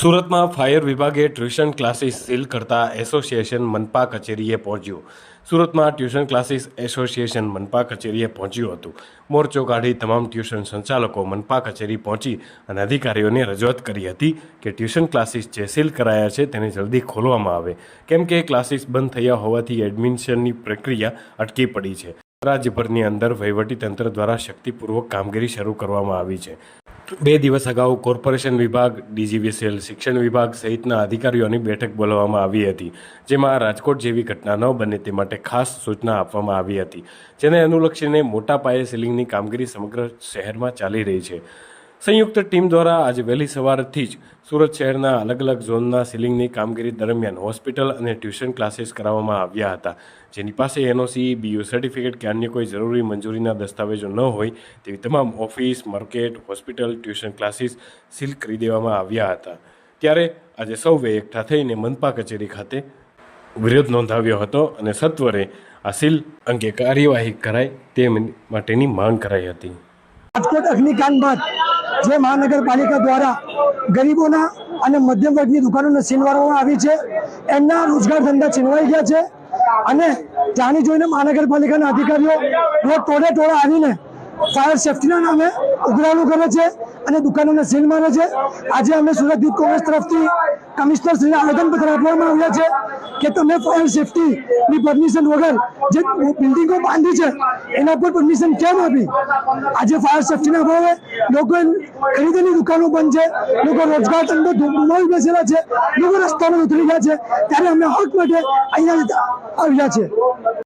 સુરતમાં ફાયર વિભાગે tuition classes seal કરતા એસોસિએશન મનપા કચેરીએ પહોંચ્યું. સુરતમાં ટ્યુશન ક્લાસીસ એસોસિએશન મનપા કચેરીએ પહોંચ્યું હતું. મોરચો કાઢી તમામ ટ્યુશન સંચાલકો મનપા કચેરી પહોંચી અને અધિકારીઓને રજૂઆત કરી હતી કે ટ્યુશન ક્લાસીસ જે સીલ કરાયા છે તેને જલ્દી ખોલવામાં આવે, કેમ કે ક્લાસીસ બંધ થયા હોવાથી એડમિશનની પ્રક્રિયા અટકી પડી છે. રાજ્યભરની અંદર વહીવટીતંત્ર દ્વારા શક્તિપૂર્વક કામગીરી શરૂ કરવામાં આવી છે. 2 દિવસ અગાઉ કોર્પોરેશન વિભાગ, DGVCL, શિક્ષણ વિભાગ સહિતના અધિકારીઓની બેઠક બોલાવવામાં આવી હતી, જેમાં રાજકોટ જેવી ઘટના ન બને તે માટે ખાસ સૂચના આપવામાં આવી હતી, જેને અનુલક્ષીને મોટા પાયે સીલિંગની કામગીરી સમગ્ર શહેરમાં ચાલી રહી છે. સંયુક્ત ટીમ દ્વારા આજે વહેલી સવારથી જ સુરત શહેરના અલગ અલગ ઝોનના સીલિંગની કામગીરી દરમિયાન હોસ્પિટલ અને ટ્યુશન ક્લાસીસ કરાવવામાં આવ્યા હતા, જેની પાસે NOC, BU સર્ટિફિકેટ કે અન્ય કોઈ જરૂરી મંજૂરીના દસ્તાવેજો ન હોય તેવી તમામ office, market, hospital, tuition classes seal કરી દેવામાં આવ્યા હતા. ત્યારે આજે સૌએ એકઠા થઈને મનપા કચેરી ખાતે વિરોધ નોંધાવ્યો હતો અને સત્વરે આ સીલ અંગે કાર્યવાહી કરાય તે માટેની માંગ કરાઈ હતી. રાજકોટ અગ્નિકાંડ બાદ જે મહાનગરપાલિકા દ્વારા ગરીબોના અને મધ્યમ વર્ગની દુકાનોને સીલવાડવામાં આવી છે, એમના રોજગાર ધંધા છીનવાઈ ગયા છે અને જાણી જોઈને મહાનગરપાલિકાના અધિકારીઓ રોજ ટોળે આવીને ફાયર સેફ્ટીના નામે ઉઘરાણું કરે છે અને દુકાનોને સીલ મારે છે. આજે અમે સુરત યુથ કોંગ્રેસ તરફથી કમિશનરશ્રીને આવેદનપત્ર આપવામાં આવ્યા છે કે તમે ફાયર સેફ્ટીની પરમિશન વગર જે બિલ્ડિંગો બાંધી છે એના પર પરમિશન કેમ આપી? આજે ફાયર સેફ્ટીના અભાવે લોકો ખરીદેલી દુકાનો બંધ છે, લોકો રોજગાર ધંધો ગુમાવી બેસેલા છે, લોકો રસ્તામાં ઉતરી ગયા છે. ત્યારે અમે હક માટે અહીંયા આવ્યા છે.